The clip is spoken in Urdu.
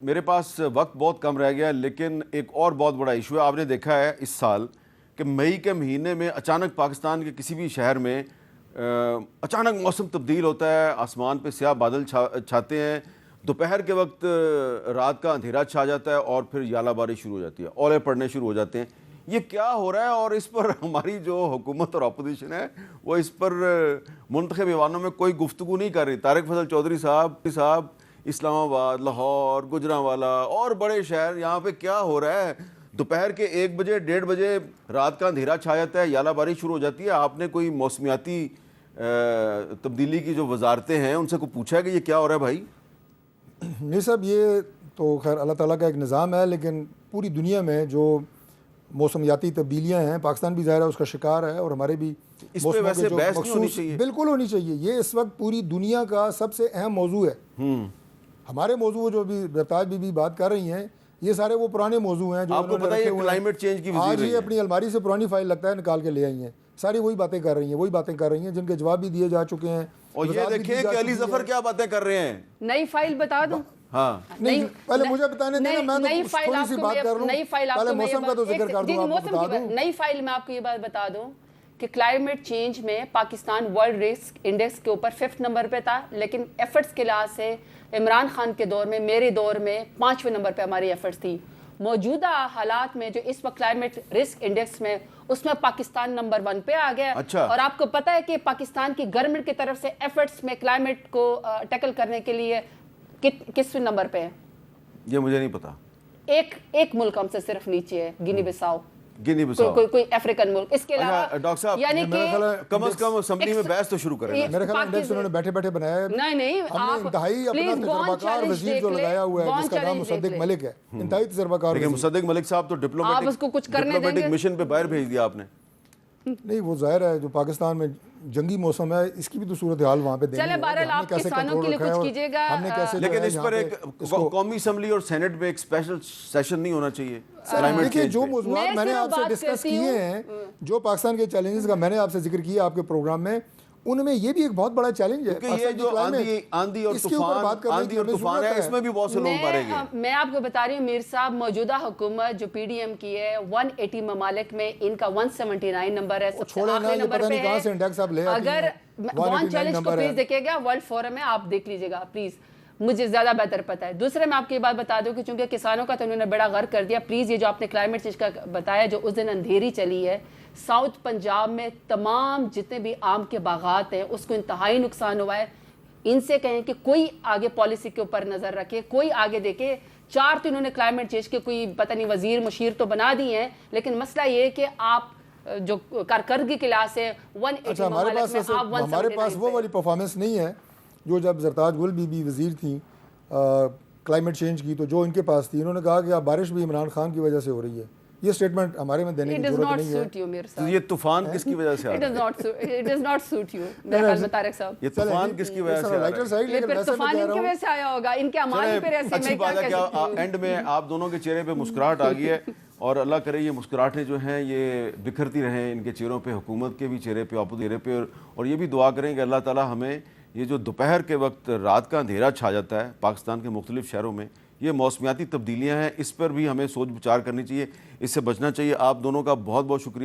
میرے پاس وقت بہت کم رہ گیا، لیکن ایک اور بہت بڑا ایشو ہے۔ آپ نے دیکھا ہے اس سال کہ مئی کے مہینے میں اچانک پاکستان کے کسی بھی شہر میں اچانک موسم تبدیل ہوتا ہے، آسمان پہ سیاہ بادل چھاتے ہیں، دوپہر کے وقت رات کا اندھیرا چھا جاتا ہے اور پھر یالہ باری شروع ہو جاتی ہے، اولے پڑنے شروع ہو جاتے ہیں۔ یہ کیا ہو رہا ہے؟ اور اس پر ہماری جو حکومت اور اپوزیشن ہے وہ اس پر منتخب ایوانوں میں کوئی گفتگو نہیں کر رہی۔ طارق فضل چودھری صاحب اسلام آباد، لاہور، گجرانوالہ اور بڑے شہر، یہاں پہ کیا ہو رہا ہے؟ دوپہر کے 1 بجے 1:30 بجے رات کا اندھیرا چھا جاتا ہے، یالہ باری شروع ہو جاتی ہے۔ آپ نے کوئی موسمیاتی تبدیلی کی جو وزارتیں ہیں ان سے کوئی پوچھا ہے کہ یہ کیا ہو رہا ہے بھائی؟ نہیں صاحب، یہ تو خیر اللہ تعالیٰ کا ایک نظام ہے، لیکن پوری دنیا میں جو موسمیاتی تبدیلیاں ہیں، پاکستان بھی ظاہر ہے اس کا شکار ہے، اور ہمارے بھی اس پہ ویسے بحث نہیں ہونی چاہیے؟ بالکل ہونی چاہیے۔ یہ اس وقت پوری دنیا کا سب سے اہم موضوع ہے۔ ہمارے موضوع جو بھی برتاج بھی بات کر رہی ہیں، یہ سارے وہ پرانے موضوع ہیں جو آپ کو پتہ ہے کلائمیٹ چینج کی وزیر آج ہی اپنی الماری سے پرانی فائل لگتا ہے نکال کے لے آئی ہیں، ساری وہی باتیں کر رہی ہیں جن کے جواب بھی دیے جا چکے ہیں۔ اور یہ دیکھیں کہ علی ظفر کیا باتیں کر رہے ہیں۔ نئی فائل بتا دوں؟ ہاں نہیں، پہلے مجھے بتانے دینا، میں تو تھوڑی سی بات کر لوں، پہلے موسم کا تو ذکر کر دوں، آپ کو بتا دوں۔ نئی فائل میں آپ کو یہ بات بتا دوں کہ کلائمیٹ چینج میں پاکستان ورلڈ رسک انڈیکس کے اوپر 5 نمبر پہ تھا، لیکن ایفرٹس کے لحاظ سے عمران خان کے دور میں، میرے دور میں 5ویں نمبر پہ ہماری ایفرٹس تھی۔ موجودہ حالات میں جو اس وقت کلائمیٹ رسک انڈیکس میں، اس میں پاکستان نمبر 1 پہ آ گیا۔ اور آپ کو پتہ ہے کہ پاکستان کی گورنمنٹ کی طرف سے ایفرٹس میں کلائمیٹ کو ٹیکل کرنے کے لیے کسویں نمبر پہ ہے؟ یہ مجھے نہیں پتا۔ ایک ملک ہم سے صرف نیچے ہے، گینی بساؤ، کوئی افریقن ملک۔ اس کے علاوہ ڈاکٹر صاحب یعنی کہ کم از کم اسمبلی میں بحث تو شروع کریں۔ میرے خیال انڈیکس انہوں نے بیٹھے بیٹھے بنایا ہے۔ نہیں، ہم نے انتہائی اپنا تجربہ کار وزیر جو لگایا ہوا ہے جس کا نام مصدق ملک ہے، انتہائی تجربہ کار لیکن مصدق ملک صاحب تو ڈپلومیٹک مشن پہ باہر بھیج دیا آپ نے۔ نہیں، وہ ظاہر ہے جو پاکستان میں جنگی موسم ہے، اس کی بھی تو صورتحال وہاں پہ دینی ہے۔ چلے بہرحال آپ کسانوں کے لیے کچھ کیجیے گا، لیکن اس پر ایک قومی اسمبلی اور سینٹ میں ایک اسپیشل سیشن نہیں ہونا چاہیے؟ دیکھیے، جو موضوعات میں نے آپ سے ڈسکس کیے ہیں، جو پاکستان کے چیلنجز کا میں نے آپ سے ذکر کیا آپ کے پروگرام میں، ان میں یہ بھی ایک بہت بڑا چیلنج ہے کہ یہ جو آندھی اور طوفان ہے، اس میں بھی بہت سے لوگ مارے گئے۔ میں آپ کو بتا رہی ہوں میر صاحب، موجودہ حکومت جو پی ڈی ایم کی ہے، 180 ممالک میں ان کا 179 نمبر ہے، سب سے آخری نمبر پہ ہے۔ اگر بون چیلنج کو پلیز دیکھیے گا، ورلڈ فورم میں آپ دیکھ لیجیے گا پلیز، مجھے زیادہ بہتر پتہ ہے۔ دوسرے میں آپ کی یہ بات بتا دوں کہ چونکہ کسانوں کا تو انہوں نے بڑا غرق کر دیا، پلیز یہ جو آپ نے کلائمیٹ چینج کا بتایا، جو اس دن اندھیری چلی ہے ساؤتھ پنجاب میں، تمام جتنے بھی آم کے باغات ہیں اس کو انتہائی نقصان ہوا ہے۔ ان سے کہیں کہ کوئی آگے پالیسی کے اوپر نظر رکھے، کوئی آگے دیکھے۔ 4 تو انہوں نے کلائمیٹ چینج کے کوئی پتہ نہیں وزیر مشیر تو بنا دی ہیں، لیکن مسئلہ یہ ہے کہ آپ جو کارکردگی کے لحاظ سے 180 ممالک میں آپ 179 ہمارے پاس وہ والی پرفارمنس نہیں ہے جو جب زرتاج گل بھی وزیر تھیں کلائمیٹ چینج کی، تو جو ان کے پاس تھی، انہوں نے کہا کہ اب بارش بھی عمران خان کی وجہ سے ہو رہی ہے۔ یہ سٹیٹمنٹ ہمارے میں دینے کی ضرورت نہیں ہے۔ یہ طوفان کس کی وجہ سے آ رہا ہے؟ It does not suit you میرے خیال میں طارق صاحب۔ یہ طوفان کس کی وجہ سے آ رہا ہے؟ یہ پھر طوفان ان کی وجہ سے آیا ہوگا، ان کے اعمال ہی پہ ایسے۔ اچھی بات ہے کہ اینڈ میں آپ دونوں کے چہرے پہ مسکراہٹ آ گئی ہے، اور اللہ کرے یہ مسکراہٹیں جو ہیں یہ بکھرتی رہیں ان کے چہروں پہ، حکومت کے بھی چہرے پہ، چہرے پہ، اور یہ بھی دعا کریں کہ اللہ تعالیٰ ہمیں یہ جو دوپہر کے وقت رات کا اندھیرا چھا جاتا ہے پاکستان کے مختلف شہروں میں، یہ موسمیاتی تبدیلیاں ہیں، اس پر بھی ہمیں سوچ بچار کرنی چاہیے، اس سے بچنا چاہیے۔ آپ دونوں کا بہت بہت شکریہ۔